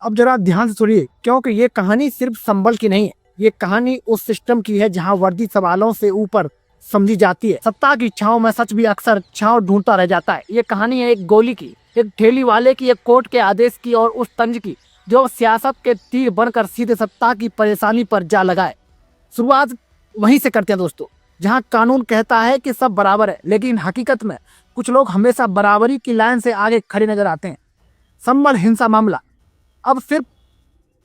अब जरा ध्यान से सुनिए, क्योंकि ये कहानी सिर्फ संबल की नहीं है। ये कहानी उस सिस्टम की है जहां वर्दी सवालों से ऊपर समझी जाती है। सत्ता की छांव में सच भी अक्सर छांव ढूंढता रह जाता है। ये कहानी है एक गोली की, एक ठेली वाले की, एक कोर्ट के आदेश की और उस तंज की जो सियासत के तीर बनकर सीधे सत्ता की परेशानी पर जा लगाए। शुरुआत वहीं से करते हैं दोस्तों, जहां कानून कहता है कि सब बराबर है, लेकिन हकीकत में कुछ लोग हमेशा बराबरी की लाइन से आगे खड़े नजर आते हैं। संबल हिंसा मामला अब सिर्फ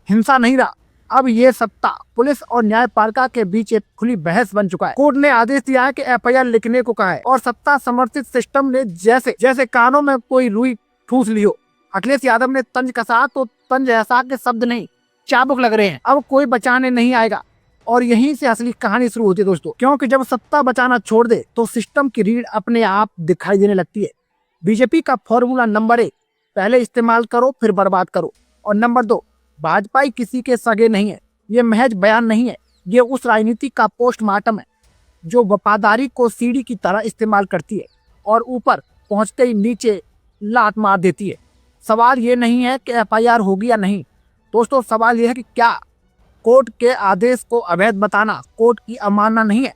हिंसा नहीं रहा, अब ये सत्ता, पुलिस और न्यायपालिका के बीच एक खुली बहस बन चुका है। कोर्ट ने आदेश दिया है कि एफआईआर लिखने को कहा है और सत्ता समर्थित सिस्टम ने जैसे जैसे कानों में कोई रुई ठूस ली हो। अखिलेश यादव ने तंज कसा तो तंज ऐसा के शब्द नहीं, चाबुक लग रहे हैं। अब कोई बचाने नहीं आएगा और यहीं से असली कहानी शुरू होती है दोस्तों, क्योंकि जब सत्ता बचाना छोड़ दे तो सिस्टम की रीढ़ अपने आप दिखाई देने लगती है। बीजेपी का फॉर्मूला नंबर 1, पहले इस्तेमाल करो फिर बर्बाद करो, और नंबर 2, भाजपा किसी के सगे नहीं है। ये महज बयान नहीं है, ये उस राजनीति का पोस्टमार्टम है जो वफादारी को सीढ़ी की तरह इस्तेमाल करती है और ऊपर पहुंचते ही नीचे लात मार देती है। सवाल ये नहीं है कि एफआईआर होगी या नहीं दोस्तों, सवाल ये है कि क्या कोर्ट के आदेश को अवैध बताना कोर्ट की अवमानना नहीं है?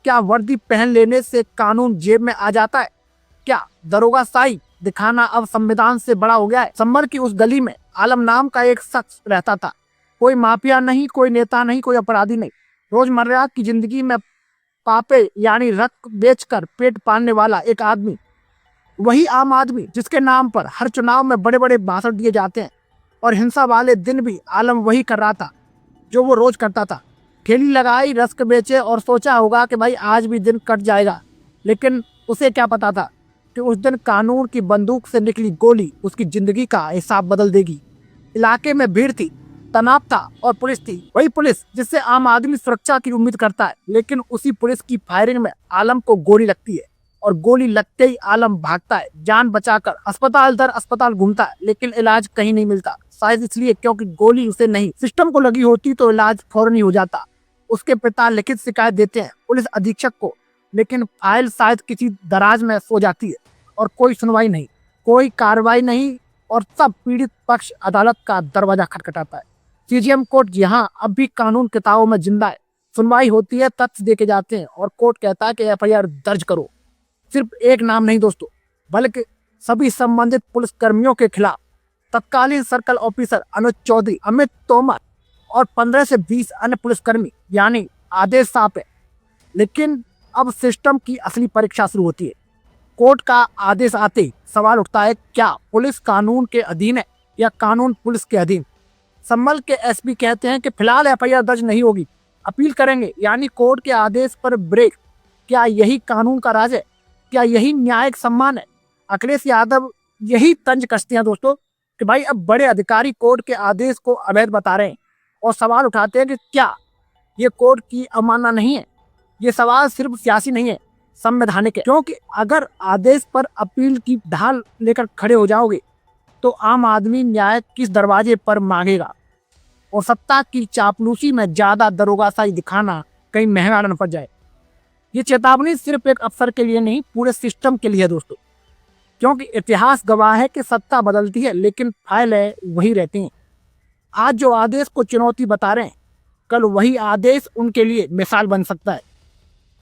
क्या वर्दी पहन लेने से कानून जेब में आ जाता है? क्या दरोगा शाही दिखाना अब संविधान से बड़ा हो गया है? संभल की उस गली में आलम नाम का एक शख्स रहता था। कोई माफिया नहीं, कोई नेता नहीं, कोई अपराधी नहीं। रोजमर्रा की जिंदगी में पापे यानी रक्त बेचकर पेट पालने वाला एक आदमी, वही आम आदमी जिसके नाम पर हर चुनाव में बड़े बड़े भाषण दिए जाते हैं। और हिंसा वाले दिन भी आलम वही कर रहा था जो वो रोज करता था। ठेली लगाई, रस्क बेचे और सोचा होगा कि भाई आज भी दिन कट जाएगा, लेकिन उसे क्या पता था कि उस दिन कानून की बंदूक से निकली गोली उसकी जिंदगी का हिसाब बदल देगी। इलाके में भीड़ थी, तनाव था और पुलिस थी, वही पुलिस जिससे आम आदमी सुरक्षा की उम्मीद करता है। लेकिन उसी पुलिस की फायरिंग में आलम को गोली लगती है और गोली लगते ही आलम भागता है, जान बचाकर अस्पताल दर अस्पताल घूमता है, लेकिन इलाज कहीं नहीं मिलता। शायद इसलिए क्योंकि गोली उसे नहीं, सिस्टम को लगी होती तो इलाज फौरन ही हो जाता। उसके पिता लिखित शिकायत देते हैं पुलिस अधीक्षक को, लेकिन फाइल शायद किसी दराज में सो जाती है और कोई सुनवाई नहीं, कोई कार्रवाई नहीं, और सब पीड़ित पक्ष अदालत का दरवाजा खटखटाता है। सीजीएम कोर्ट यहाँ अब भी कानून किताबों में जिंदा है। सुनवाई होती है, तथ्य देके जाते हैं और कोर्ट कहता है कि एफआईआर दर्ज करो। सिर्फ एक नाम नहीं दोस्तों, बल्कि सभी संबंधित पुलिस कर्मियों के खिलाफ। तत्कालीन सर्कल ऑफिसर अनुज चौधरी, अमित तोमर और 15 से 20 अन्य पुलिसकर्मी, यानी आदेश साफ है। लेकिन अब सिस्टम की असली परीक्षा शुरू होती है। कोर्ट का आदेश आते ही सवाल उठता है, क्या पुलिस कानून के अधीन है या कानून पुलिस के अधीन? संभल के एसपी कहते हैं कि फिलहाल एफआईआर दर्ज नहीं होगी, अपील करेंगे, यानी कोर्ट के आदेश पर ब्रेक। क्या यही कानून का राज है? क्या यही न्यायिक सम्मान है? अखिलेश यादव यही तंज कसते हैं दोस्तों कि भाई अब बड़े अधिकारी कोर्ट के आदेश को अवैध बता रहे हैं और सवाल उठाते हैं कि क्या ये कोर्ट की अवमानना नहीं है? ये सवाल सिर्फ सियासी नहीं है, संवैधानिक है। क्योंकि अगर आदेश पर अपील की ढाल लेकर खड़े हो जाओगे तो आम आदमी न्याय किस दरवाजे पर मांगेगा? और सत्ता की चापलूसी में ज्यादा दरोगाशाही दिखाना कहीं महंगा न पड़ जाए। ये चेतावनी सिर्फ एक अफसर के लिए नहीं, पूरे सिस्टम के लिए है दोस्तों, क्योंकि इतिहास गवाह है कि सत्ता बदलती है लेकिन फाइलें वही रहती हैं। आज जो आदेश को चुनौती बता रहे हैं, कल वही आदेश उनके लिए मिसाल बन सकता है।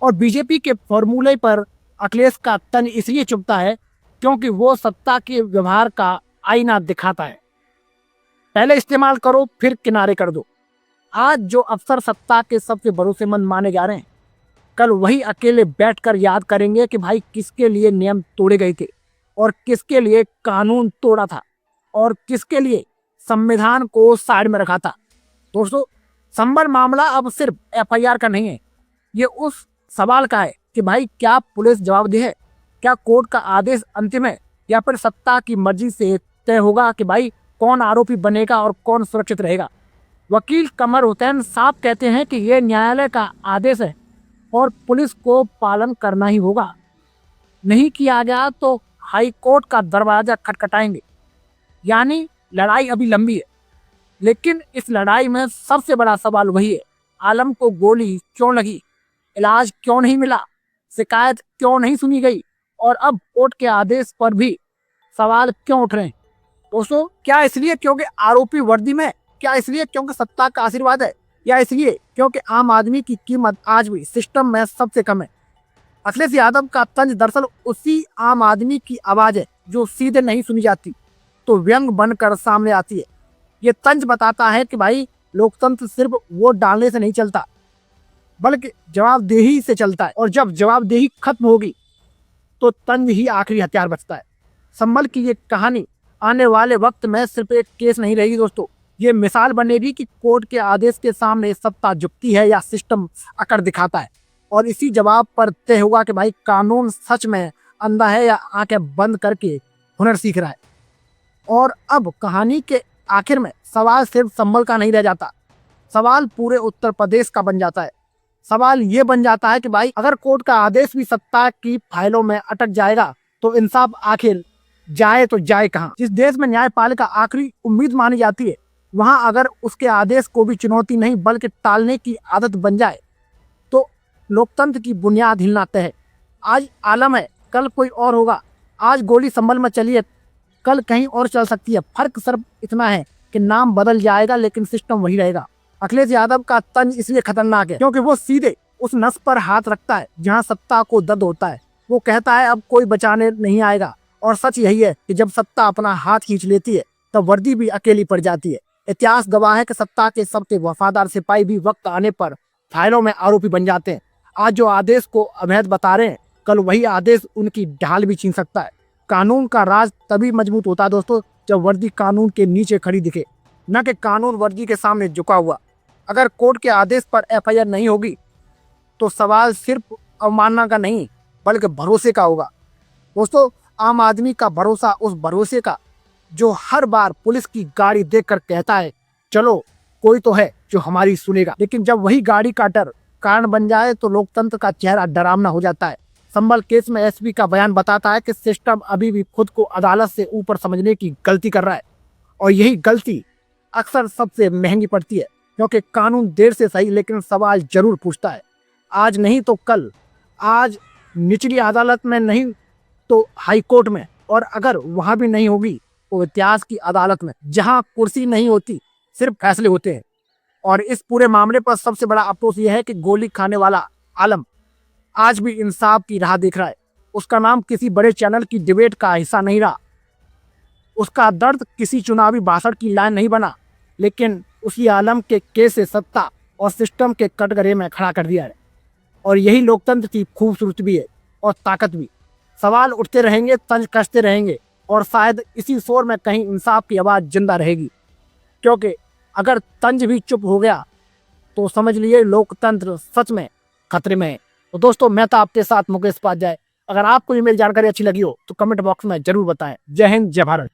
और बीजेपी के फॉर्मूले पर अखिलेश का तन इसलिए चुभता है क्योंकि वो सत्ता के व्यवहार का आईना दिखाता है। पहले इस्तेमाल करो फिर किनारे कर दो। आज जो अफसर सत्ता के सबसे भरोसेमंद माने जा रहे हैं, कल वही अकेले बैठकर याद करेंगे कि भाई किसके लिए नियम तोड़े गए थे और किसके लिए कानून तोड़ा था और किसके लिए संविधान को साइड में रखा था। दोस्तों, संबल मामला अब सिर्फ एफआईआर का नहीं है, ये उस सवाल का है कि भाई क्या पुलिस जवाबदेह है? क्या कोर्ट का आदेश अंतिम है या फिर सत्ता की मर्जी से तय होगा कि भाई कौन आरोपी बनेगा और कौन सुरक्षित रहेगा? वकील कमर हुसैन साहब कहते हैं कि यह न्यायालय का आदेश है और पुलिस को पालन करना ही होगा। नहीं किया गया तो हाई कोर्ट का दरवाजा खटखटाएंगे। यानी लड़ाई अभी लंबी है, लेकिन इस लड़ाई में सबसे बड़ा सवाल वही है, आलम को गोली क्यों लगी, इलाज क्यों नहीं मिला, शिकायत क्यों नहीं सुनी गई, और अब कोर्ट के आदेश पर भी सवाल क्यों उठ रहे हैं? दोस्तों क्या इसलिए क्योंकि आरोपी वर्दी में है? क्या इसलिए क्योंकि सत्ता का आशीर्वाद है? या इसलिए क्योंकि आम आदमी की कीमत आज भी सिस्टम में सबसे कम है? अखिलेश यादव का तंज दरअसल उसी आम आदमी की आवाज है जो सीधे नहीं सुनी जाती तो व्यंग बनकर सामने आती है। ये तंज बताता है कि भाई लोकतंत्र सिर्फ वोट डालने से नहीं चलता बल्कि जवाबदेही से चलता है, और जब जवाबदेही खत्म होगी तो तंज ही आखिरी हथियार बचता है। संभल की ये कहानी आने वाले वक्त में सिर्फ एक केस नहीं रहेगी दोस्तों, ये मिसाल बनेगी कि कोर्ट के आदेश के सामने सत्ता झुकती है या सिस्टम अकड़ दिखाता है। और इसी जवाब पर तय होगा कि भाई कानून सच में अंधा है या आंखें बंद करके हुनर सीख रहा है। और अब कहानी के आखिर में सवाल सिर्फ संभल का नहीं रह जाता, सवाल पूरे उत्तर प्रदेश का बन जाता है। सवाल ये बन जाता है कि भाई अगर कोर्ट का आदेश भी सत्ता की फाइलों में अटक जाएगा तो इंसाफ आखिर जाए तो जाए कहाँ? जिस देश में न्यायपालिका आखिरी उम्मीद मानी जाती है वहां अगर उसके आदेश को भी चुनौती नहीं बल्कि टालने की आदत बन जाए तो लोकतंत्र की बुनियाद हिलना तय है। आज आलम है, कल कोई और होगा। आज गोली संभल में चली है, कल कहीं और चल सकती है। फर्क सिर्फ इतना है कि नाम बदल जाएगा लेकिन सिस्टम वही रहेगा। अखिलेश यादव का तंज इसलिए खतरनाक है क्योंकि वो सीधे उस नस पर हाथ रखता है जहां सत्ता को दर्द होता है। वो कहता है अब कोई बचाने नहीं आएगा, और सच यही है कि जब सत्ता अपना हाथ खींच लेती है तब वर्दी भी अकेली पड़ जाती है। इतिहास गवाह है कि सत्ता के सबसे वफादार सिपाही भी वक्त आने पर फाइलों में आरोपी बन जाते हैं। आज जो आदेश को अवैध बता रहे हैं कल वही आदेश उनकी ढाल भी छीन सकता है। कानून का राज तभी मजबूत होता है दोस्तों जब वर्दी कानून के नीचे खड़ी दिखे, न कि कानून वर्दी के सामने झुका हुआ। अगर कोर्ट के आदेश पर एफआईआर नहीं होगी तो सवाल सिर्फ अवमानना का नहीं बल्कि भरोसे का होगा। दोस्तों आम आदमी का भरोसा उस भरोसे का जो हर बार पुलिस की गाड़ी देखकर कहता है चलो कोई तो है जो हमारी सुनेगा, लेकिन जब वही गाड़ी का डर कारण बन जाए तो लोकतंत्र का चेहरा डरावना हो जाता है। संभल केस में एसपी का बयान बताता है कि सिस्टम अभी भी खुद को अदालत से ऊपर समझने की गलती कर रहा है, और यही गलती अक्सर सबसे महंगी पड़ती है क्योंकि कानून देर से सही लेकिन सवाल जरूर पूछता है। आज नहीं तो कल, आज निचली अदालत में नहीं तो हाई कोर्ट में, और अगर वहां भी नहीं होगी तो इतिहास की अदालत में जहां कुर्सी नहीं होती सिर्फ फैसले होते हैं। और इस पूरे मामले पर सबसे बड़ा अफसोस यह है कि गोली खाने वाला आलम आज भी इंसाफ की राह देख रहा है। उसका नाम किसी बड़े चैनल की डिबेट का हिस्सा नहीं रहा, उसका दर्द किसी चुनावी भाषण की लाइन नहीं बना, लेकिन उसी आलम के केस से सत्ता और सिस्टम के कटघरे में खड़ा कर दिया है। और यही लोकतंत्र की खूबसूरती भी है और ताकत भी। सवाल उठते रहेंगे, तंज कसते रहेंगे, और शायद इसी शोर में कहीं इंसाफ की आवाज़ जिंदा रहेगी। क्योंकि अगर तंज भी चुप हो गया तो समझ लिए लोकतंत्र सच में खतरे में है। तो दोस्तों मैं था आपके साथ मुकेश उपाध्याय। अगर आपको ये मेरी जानकारी अच्छी लगी हो तो कमेंट बॉक्स में जरूर बताएं। जय हिंद, जय भारत।